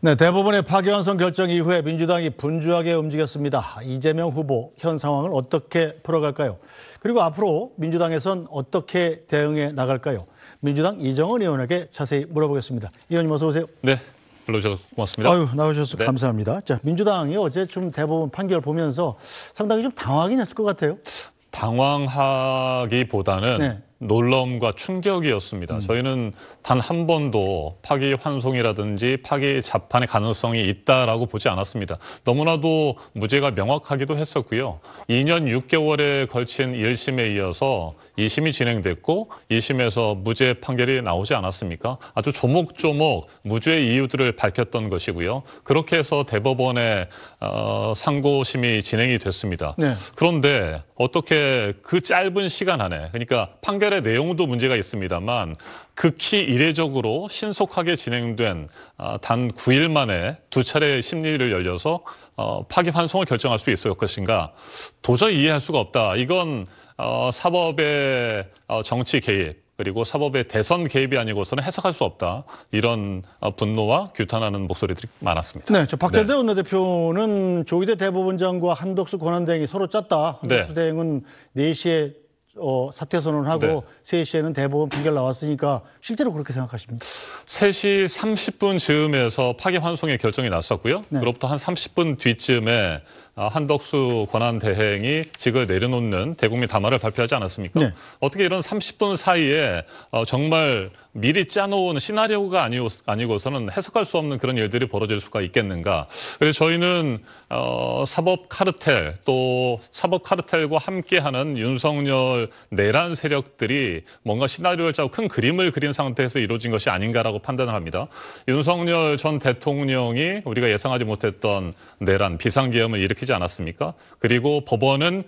네, 대법원의 파기환송 결정 이후에 민주당이 분주하게 움직였습니다. 이재명 후보 현 상황을 어떻게 풀어갈까요? 그리고 앞으로 민주당에선 어떻게 대응해 나갈까요? 민주당 이정은 의원에게 자세히 물어보겠습니다. 의원님 어서 오세요. 네, 불러주셔서 고맙습니다. 아유, 나오셔서 네. 감사합니다. 자, 민주당이 어제 좀 대법원 판결 보면서 상당히 좀 당황하긴 했을 것 같아요. 당황하기보다는 네. 놀라움과 충격이었습니다. 저희는 단 한 번도 파기환송이라든지 파기 재판의 가능성이 있다라고 보지 않았습니다. 너무나도 무죄가 명확하기도 했었고요. 2년 6개월에 걸친 1심에 이어서 2심이 진행됐고 2심에서 무죄 판결이 나오지 않았습니까? 아주 조목조목 무죄의 이유들을 밝혔던 것이고요. 그렇게 해서 대법원의 상고심이 진행이 됐습니다. 네. 그런데 어떻게 그 짧은 시간 안에, 그러니까 판결의 내용도 문제가 있습니다만 극히 이례적으로 신속하게 진행된 단 9일 만에 두 차례 심리를 열려서 파기환송을 결정할 수 있을 것인가 도저히 이해할 수가 없다. 이건 사법의 정치 개입 그리고 사법의 대선 개입이 아니고서는 해석할 수 없다. 이런 분노와 규탄하는 목소리들이 많았습니다. 네, 저 박재대 원내대표는 조희대 대법원장과 한덕수 권한대행이 서로 짰다. 한덕수 대행은 4시에 사퇴 선언하고 네. 3시에는 대법원 판결 나왔으니까 실제로 그렇게 생각하십니까? 3시 30분 즈음에서 파기환송의 결정이 났었고요. 네. 그로부터 한 30분 뒤쯤에 한덕수 권한대행이 직을 내려놓는 대국민 담화를 발표하지 않았습니까? 네. 어떻게 이런 30분 사이에 정말 미리 짜놓은 시나리오가 아니고서는 해석할 수 없는 그런 일들이 벌어질 수가 있겠는가. 그래서 저희는 사법 카르텔 또 사법 카르텔과 함께하는 윤석열 내란 세력들이 뭔가 시나리오를 짜고 큰 그림을 그린 상태에서 이루어진 것이 아닌가라고 판단을 합니다. 윤석열 전 대통령이 우리가 예상하지 못했던 내란 비상계엄을 일으키지 않았습니까? 그리고 법원은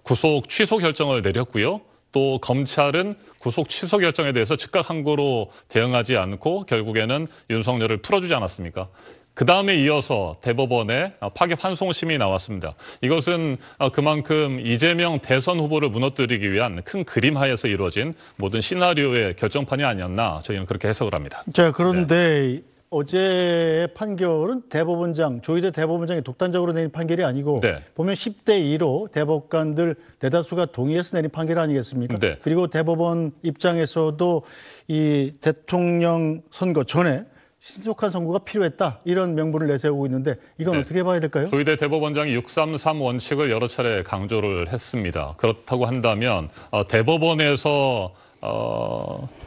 구속 취소 결정을 내렸고요. 또 검찰은 구속 취소 결정에 대해서 즉각 항고로 대응하지 않고 결국에는 윤석열을 풀어주지 않았습니까? 그 다음에 이어서 대법원에 파기환송심이 나왔습니다. 이것은 그만큼 이재명 대선 후보를 무너뜨리기 위한 큰 그림 하에서 이루어진 모든 시나리오의 결정판이 아니었나 저희는 그렇게 해석을 합니다. 자, 그런데 네. 어제의 판결은 대법원장, 조희대 대법원장이 독단적으로 내린 판결이 아니고 네. 보면 10대 2로 대법관들 대다수가 동의해서 내린 판결 아니겠습니까? 네. 그리고 대법원 입장에서도 이 대통령 선거 전에 신속한 선거가 필요했다. 이런 명분을 내세우고 있는데 이건 네. 어떻게 봐야 될까요? 조희대 대법원장이 633 원칙을 여러 차례 강조를 했습니다. 그렇다고 한다면 대법원에서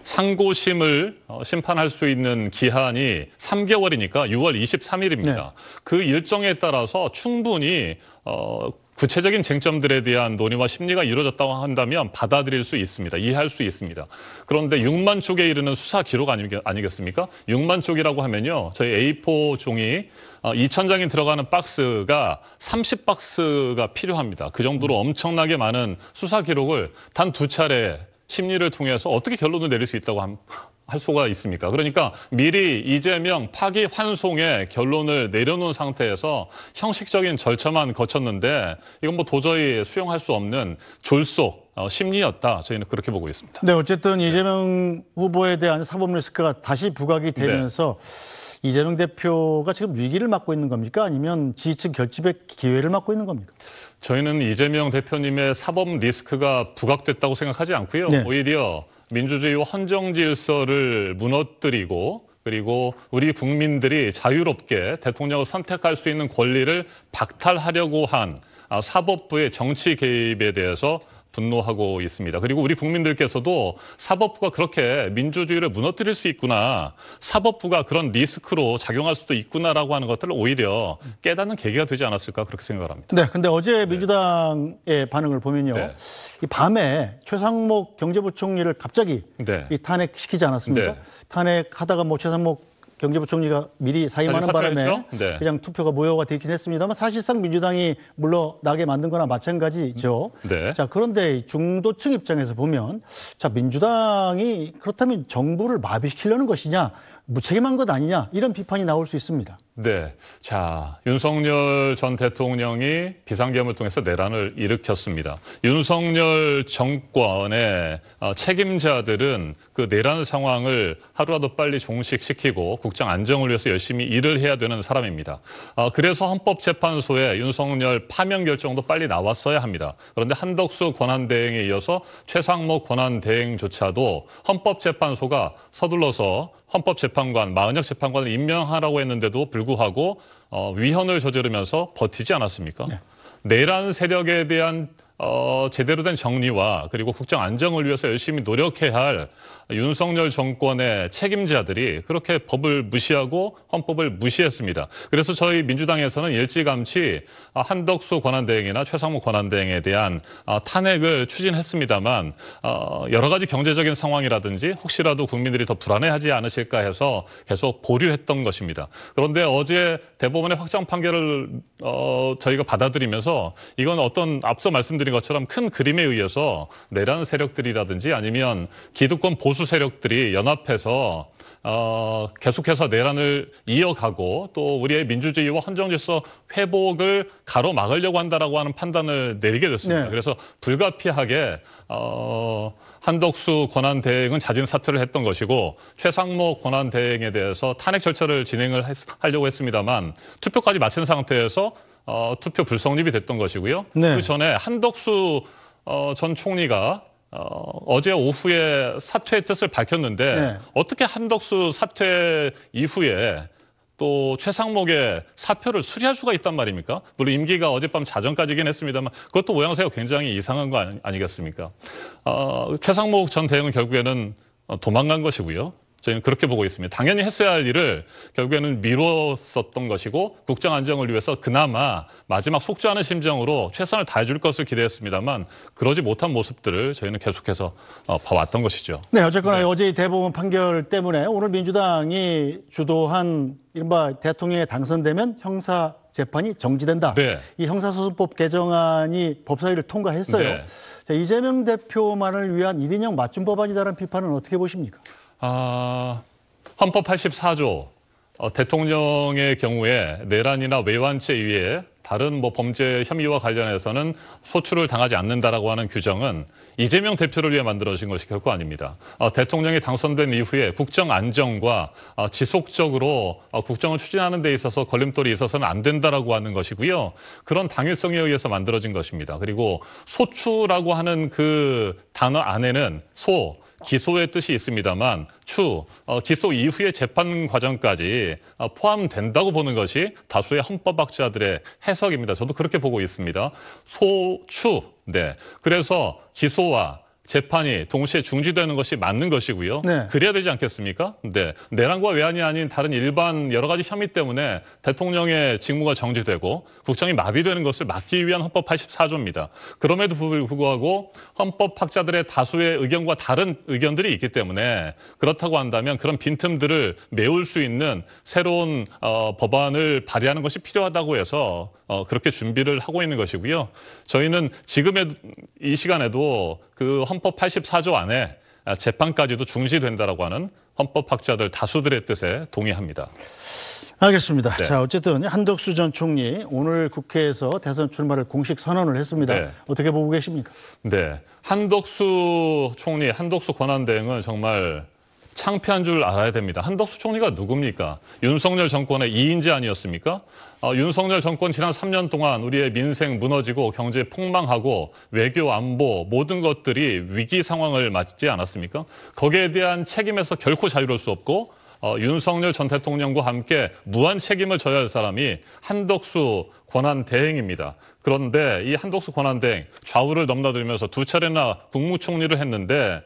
상고심을 심판할 수 있는 기한이 3개월이니까 6월 23일입니다. 네. 그 일정에 따라서 충분히 구체적인 쟁점들에 대한 논의와 심리가 이루어졌다고 한다면 받아들일 수 있습니다. 이해할 수 있습니다. 그런데 6만 쪽에 이르는 수사 기록 아니겠습니까? 6만 쪽이라고 하면요. 저희 A4 종이 2,000장이 들어가는 박스가 30박스가 필요합니다. 그 정도로 엄청나게 많은 수사 기록을 단 2차례 심리를 통해서 어떻게 결론을 내릴 수 있다고 할 수가 있습니까? 그러니까 미리 이재명 파기환송의 결론을 내려놓은 상태에서 형식적인 절차만 거쳤는데 이건 뭐 도저히 수용할 수 없는 졸속 심리였다. 저희는 그렇게 보고 있습니다. 네, 어쨌든 이재명 후보에 대한 사법 리스크가 다시 부각이 되면서 네. 이재명 대표가 지금 위기를 맞고 있는 겁니까? 아니면 지지층 결집의 기회를 맞고 있는 겁니까? 저희는 이재명 대표님의 사법 리스크가 부각됐다고 생각하지 않고요. 네. 오히려 민주주의와 헌정 질서를 무너뜨리고 그리고 우리 국민들이 자유롭게 대통령을 선택할 수 있는 권리를 박탈하려고 한 사법부의 정치 개입에 대해서 분노하고 있습니다. 그리고 우리 국민들께서도 사법부가 그렇게 민주주의를 무너뜨릴 수 있구나. 사법부가 그런 리스크로 작용할 수도 있구나라고 하는 것들을 오히려 깨닫는 계기가 되지 않았을까 그렇게 생각을 합니다. 네, 근데 어제 민주당의 반응을 보면요. 네. 이 밤에 최상목 경제부총리를 갑자기 네. 이 탄핵시키지 않았습니까? 네. 탄핵하다가 뭐 최상목 경제부총리가 미리 사임하는 바람에 네. 그냥 투표가 무효가 되긴 했습니다만 사실상 민주당이 물러나게 만든 거나 마찬가지죠. 네. 자, 그런데 중도층 입장에서 보면 자, 민주당이 그렇다면 정부를 마비시키려는 것이냐 무책임한 것 아니냐 이런 비판이 나올 수 있습니다. 네. 자, 윤석열 전 대통령이 비상계엄을 통해서 내란을 일으켰습니다. 윤석열 정권의 책임자들은 그 내란 상황을 하루라도 빨리 종식시키고 국정 안정을 위해서 열심히 일을 해야 되는 사람입니다. 그래서 헌법재판소에 윤석열 파면 결정도 빨리 나왔어야 합니다. 그런데 한덕수 권한대행에 이어서 최상목 권한대행조차도 헌법재판소가 서둘러서 헌법재판관, 마은혁 재판관을 임명하라고 했는데도 불구하고 위헌을 저지르면서 버티지 않았습니까? 네. 내란 세력에 대한 제대로 된 정리와 그리고 국정 안정을 위해서 열심히 노력해야 할 윤석열 정권의 책임자들이 그렇게 법을 무시하고 헌법을 무시했습니다. 그래서 저희 민주당에서는 일찌감치 한덕수 권한대행이나 최상목 권한대행에 대한 탄핵을 추진했습니다만 여러 가지 경제적인 상황이라든지 혹시라도 국민들이 더 불안해하지 않으실까 해서 계속 보류했던 것입니다. 그런데 어제 대법원의 확정 판결을 저희가 받아들이면서 이건 어떤 앞서 말씀드린 것처럼 큰 그림에 의해서 내란 세력들이라든지 아니면 기득권 보수 세력들이 연합해서 계속해서 내란을 이어가고 또 우리의 민주주의와 헌정질서 회복을 가로막으려고 한다라고 하는 판단을 내리게 됐습니다. 네. 그래서 불가피하게 한덕수 권한대행은 자진 사퇴를 했던 것이고 최상목 권한대행에 대해서 탄핵 절차를 진행을 하려고 했습니다만 투표까지 마친 상태에서 투표 불성립이 됐던 것이고요. 네. 그 전에 한덕수 전 총리가 어제 오후에 사퇴의 뜻을 밝혔는데 네. 어떻게 한덕수 사퇴 이후에 또 최상목의 사표를 수리할 수가 있단 말입니까? 물론 임기가 어젯밤 자정까지긴 했습니다만 그것도 모양새가 굉장히 이상한 거 아니겠습니까? 최상목 전 대행은 결국에는 도망간 것이고요. 저희는 그렇게 보고 있습니다. 당연히 했어야 할 일을 결국에는 미뤘었던 것이고 국정 안정을 위해서 그나마 마지막 속죄하는 심정으로 최선을 다해줄 것을 기대했습니다만 그러지 못한 모습들을 저희는 계속해서 봐왔던 것이죠. 네, 어쨌거나 네. 어제 대법원 판결 때문에 오늘 민주당이 주도한 이른바 대통령에 당선되면 형사 재판이 정지된다. 네. 이 형사소송법 개정안이 법사위를 통과했어요. 네. 자, 이재명 대표만을 위한 1인용 맞춤 법안이다라는 비판은 어떻게 보십니까? 헌법 84조 대통령의 경우에 내란이나 외환죄 이외에 다른 범죄 혐의와 관련해서는 소출을 당하지 않는다라고 하는 규정은 이재명 대표를 위해 만들어진 것이 결코 아닙니다. 대통령이 당선된 이후에 국정 안정과 지속적으로 국정을 추진하는 데 있어서 걸림돌이 있어서는 안 된다라고 하는 것이고요. 그런 당위성에 의해서 만들어진 것입니다. 그리고 소추라고 하는 그 단어 안에는 기소의 뜻이 있습니다만 기소 이후의 재판 과정까지 포함된다고 보는 것이 다수의 헌법학자들의 해석입니다. 저도 그렇게 보고 있습니다. 네. 그래서 기소와 재판이 동시에 중지되는 것이 맞는 것이고요. 네. 그래야 되지 않겠습니까? 네. 내란과 외환이 아닌 다른 일반 여러 가지 혐의 때문에 대통령의 직무가 정지되고 국정이 마비되는 것을 막기 위한 헌법 84조입니다. 그럼에도 불구하고 헌법학자들의 다수의 의견과 다른 의견들이 있기 때문에 그렇다고 한다면 그런 빈틈들을 메울 수 있는 새로운 법안을 발의하는 것이 필요하다고 해서 그렇게 준비를 하고 있는 것이고요. 저희는 지금의 이 시간에도 그 헌법 84조 안에 재판까지도 중지된다라고 하는 헌법학자들 다수들의 뜻에 동의합니다. 알겠습니다. 네. 자, 어쨌든 한덕수 전 총리 오늘 국회에서 대선 출마를 공식 선언을 했습니다. 네. 어떻게 보고 계십니까? 네, 한덕수 총리, 한덕수 권한대행은 정말 창피한 줄 알아야 됩니다. 한덕수 총리가 누굽니까? 윤석열 정권의 2인자 아니었습니까? 윤석열 정권 지난 3년 동안 우리의 민생 무너지고 경제 폭망하고 외교 안보 모든 것들이 위기 상황을 맞지 않았습니까? 거기에 대한 책임에서 결코 자유로울 수 없고 윤석열 전 대통령과 함께 무한 책임을 져야 할 사람이 한덕수 권한대행입니다. 그런데 이 한덕수 권한대행 좌우를 넘나들면서 2차례나 국무총리를 했는데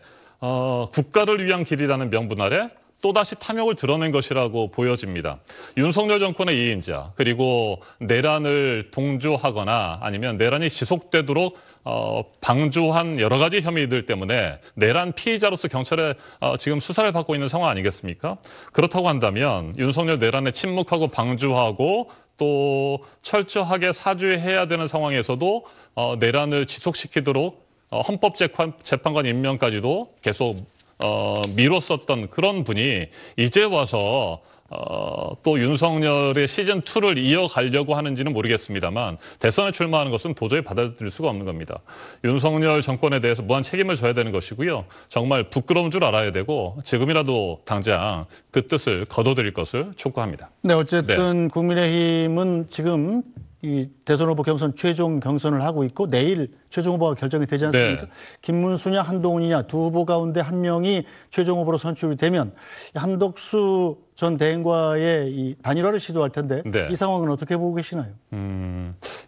국가를 위한 길이라는 명분 아래 또다시 탐욕을 드러낸 것이라고 보여집니다. 윤석열 정권의 2인자 그리고 내란을 동조하거나 아니면 내란이 지속되도록 방조한 여러 가지 혐의들 때문에 내란 피의자로서 경찰에 지금 수사를 받고 있는 상황 아니겠습니까? 그렇다고 한다면 윤석열 내란에 침묵하고 방조하고 또 철저하게 사죄해야 되는 상황에서도 내란을 지속시키도록 헌법재판관 임명까지도 계속 미뤘었던 그런 분이 이제 와서 또 윤석열의 시즌2를 이어가려고 하는지는 모르겠습니다만 대선에 출마하는 것은 도저히 받아들일 수가 없는 겁니다. 윤석열 정권에 대해서 무한 책임을 져야 되는 것이고요. 정말 부끄러운 줄 알아야 되고 지금이라도 당장 그 뜻을 거둬들일 것을 촉구합니다. 네, 어쨌든 국민의힘은 지금 이 대선 후보 경선 최종 경선을 하고 있고 내일 최종 후보가 결정이 되지 않습니까? 김문수냐 한동훈이냐 두 후보 가운데 한 명이 최종 후보로 선출이 되면 한덕수 전 대행과의 이 단일화를 시도할 텐데 이 상황은 어떻게 보고 계시나요?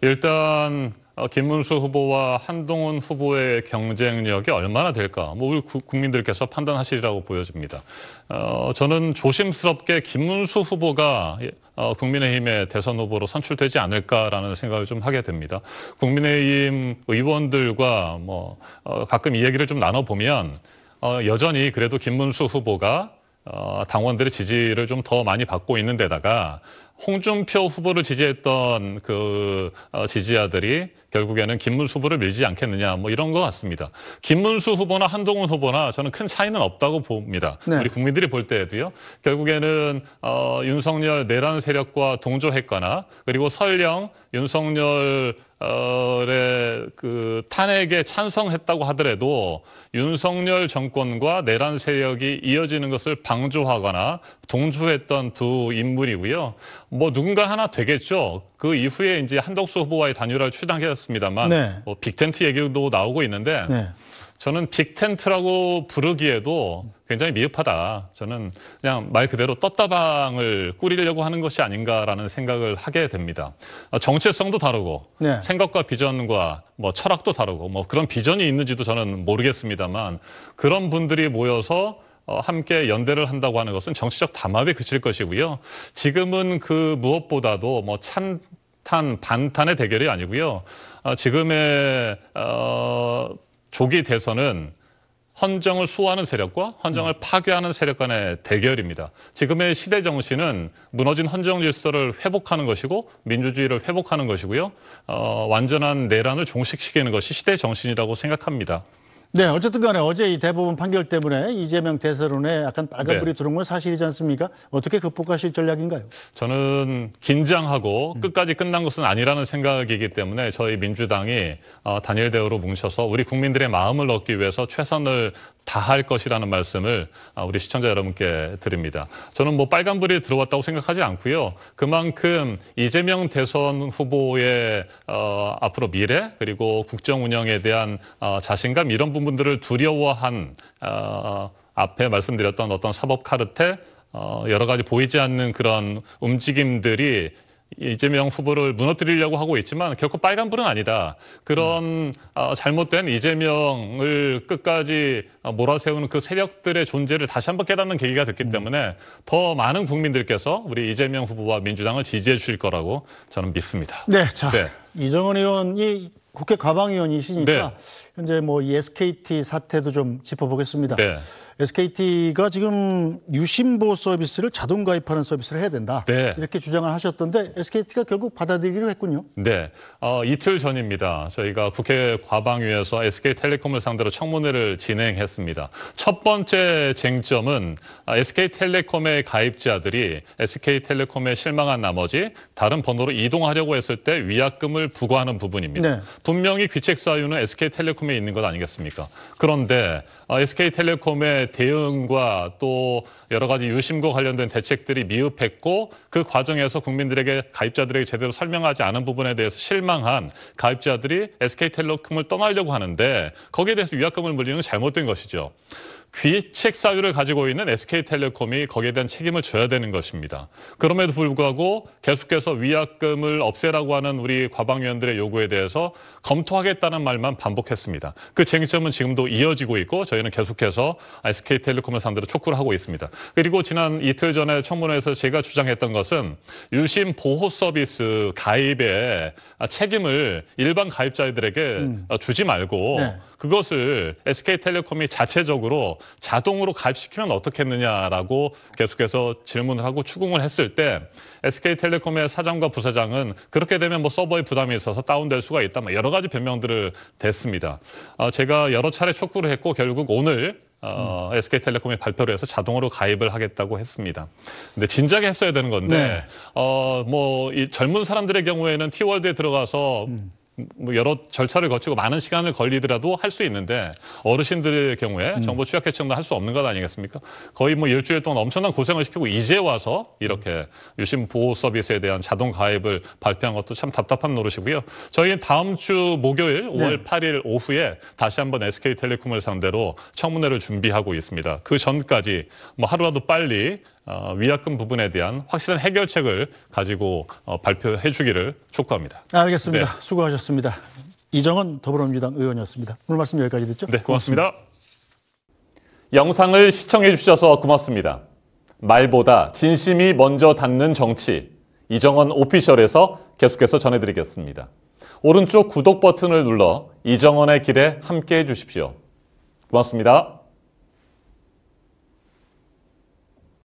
일단 김문수 후보와 한동훈 후보의 경쟁력이 얼마나 될까? 우리 국민들께서 판단하시리라고 보여집니다. 저는 조심스럽게 김문수 후보가 국민의힘의 대선 후보로 선출되지 않을까라는 생각을 좀 하게 됩니다. 국민의힘 의원들과 가끔 이 얘기를 좀 나눠보면 여전히 그래도 김문수 후보가 당원들의 지지를 좀 더 많이 받고 있는 데다가 홍준표 후보를 지지했던 그 지지자들이 결국에는 김문수 후보를 밀지 않겠느냐 이런 것 같습니다. 김문수 후보나 한동훈 후보나 저는 큰 차이는 없다고 봅니다. 우리 국민들이 볼 때에도요. 결국에는 윤석열 내란 세력과 동조했거나 그리고 설령 윤석열의 그 탄핵에 찬성했다고 하더라도 윤석열 정권과 내란 세력이 이어지는 것을 방조하거나 동조했던 두 인물이고요. 누군가 하나 되겠죠. 그 이후에 이제 한덕수 후보와의 단일화를 추진하겠습니다만 빅텐트 얘기도 나오고 있는데 저는 빅텐트라고 부르기에도 굉장히 미흡하다. 저는 그냥 말 그대로 떴다방을 꾸리려고 하는 것이 아닌가라는 생각을 하게 됩니다. 정체성도 다르고 생각과 비전과 철학도 다르고 그런 비전이 있는지도 저는 모르겠습니다만 그런 분들이 모여서 함께 연대를 한다고 하는 것은 정치적 담합에 그칠 것이고요. 지금은 그 무엇보다도 찬탄, 반탄의 대결이 아니고요. 지금의 조기 대선은 헌정을 수호하는 세력과 헌정을 파괴하는 세력 간의 대결입니다. 지금의 시대 정신은 무너진 헌정 질서를 회복하는 것이고 민주주의를 회복하는 것이고요. 완전한 내란을 종식시키는 것이 시대 정신이라고 생각합니다. 네, 어쨌든 간에 어제 이 대법원 판결 때문에 이재명 대세론에 약간 빨간불이 들어온 건 사실이지 않습니까? 어떻게 극복하실 전략인가요? 저는 긴장하고 끝까지 끝난 것은 아니라는 생각이기 때문에 저희 민주당이 단일 대우로 뭉쳐서 우리 국민들의 마음을 얻기 위해서 최선을 다할 것이라는 말씀을 우리 시청자 여러분께 드립니다. 저는 빨간불이 들어왔다고 생각하지 않고요. 그만큼 이재명 대선 후보의 앞으로 미래 그리고 국정 운영에 대한 자신감 이런 부분들을 두려워한 앞에 말씀드렸던 어떤 사법 카르텔 여러 가지 보이지 않는 그런 움직임들이 이재명 후보를 무너뜨리려고 하고 있지만 결코 빨간불은 아니다. 그런 잘못된 이재명을 끝까지 몰아세우는 그 세력들의 존재를 다시 한번 깨닫는 계기가 됐기 때문에 더 많은 국민들께서 우리 이재명 후보와 민주당을 지지해 주실 거라고 저는 믿습니다. 네, 자 이정은 의원이 국회 과방위원이시니까 현재 이 SKT 사태도 좀 짚어보겠습니다. SKT가 지금 유심보 서비스를 자동 가입하는 서비스를 해야 된다. 이렇게 주장을 하셨던데 SKT가 결국 받아들이기로 했군요. 네, 이틀 전입니다. 저희가 국회 과방위에서 SK텔레콤을 상대로 청문회를 진행했습니다. 첫 번째 쟁점은 SK텔레콤의 가입자들이 SK텔레콤에 실망한 나머지 다른 번호로 이동하려고 했을 때 위약금을 부과하는 부분입니다. 분명히 귀책 사유는 SK텔레콤에 있는 것 아니겠습니까? 그런데 SK텔레콤의 대응과 또 여러 가지 유심과 관련된 대책들이 미흡했고 그 과정에서 국민들에게 가입자들에게 제대로 설명하지 않은 부분에 대해서 실망한 가입자들이 SK텔레콤을 떠나려고 하는데 거기에 대해서 위약금을 물리는 건 잘못된 것이죠. 귀책 사유를 가지고 있는 SK텔레콤이 거기에 대한 책임을 져야 되는 것입니다. 그럼에도 불구하고 계속해서 위약금을 없애라고 하는 우리 과방위원들의 요구에 대해서 검토하겠다는 말만 반복했습니다. 그 쟁점은 지금도 이어지고 있고 저희는 계속해서 SK텔레콤을 상대로 촉구를 하고 있습니다. 그리고 지난 이틀 전에 청문회에서 제가 주장했던 것은 유심 보호 서비스 가입의 책임을 일반 가입자들에게 주지 말고 그것을 SK텔레콤이 자체적으로 자동으로 가입시키면 어떻겠느냐라고 계속해서 질문을 하고 추궁을 했을 때 SK텔레콤의 사장과 부사장은 그렇게 되면 서버에 부담이 있어서 다운될 수가 있다. 여러 가지 변명들을 댔습니다. 제가 여러 차례 촉구를 했고 결국 오늘 SK텔레콤이 발표를 해서 자동으로 가입을 하겠다고 했습니다. 근데 진작에 했어야 되는 건데 이 젊은 사람들의 경우에는 T월드에 들어가서 뭐 여러 절차를 거치고 많은 시간을 걸리더라도 할 수 있는데 어르신들의 경우에 정보 취약 해청도 할 수 없는 것 아니겠습니까? 거의 뭐 일주일 동안 엄청난 고생을 시키고 이제 와서 이렇게 유심 보호 서비스에 대한 자동 가입을 발표한 것도 참 답답한 노릇이고요. 저희는 다음 주 목요일 5월 8일 오후에 다시 한번 SK텔레콤을 상대로 청문회를 준비하고 있습니다. 그 전까지 뭐 하루라도 빨리 위약금 부분에 대한 확실한 해결책을 가지고 발표해 주기를 촉구합니다. 알겠습니다. 수고하셨습니다. 이정은 더불어민주당 의원이었습니다. 오늘 말씀 여기까지 듣죠? 네, 고맙습니다. 영상을 시청해 주셔서 고맙습니다. 말보다 진심이 먼저 닿는 정치, 이정은 오피셜에서 계속해서 전해드리겠습니다. 오른쪽 구독 버튼을 눌러 이정은의 길에 함께해 주십시오. 고맙습니다.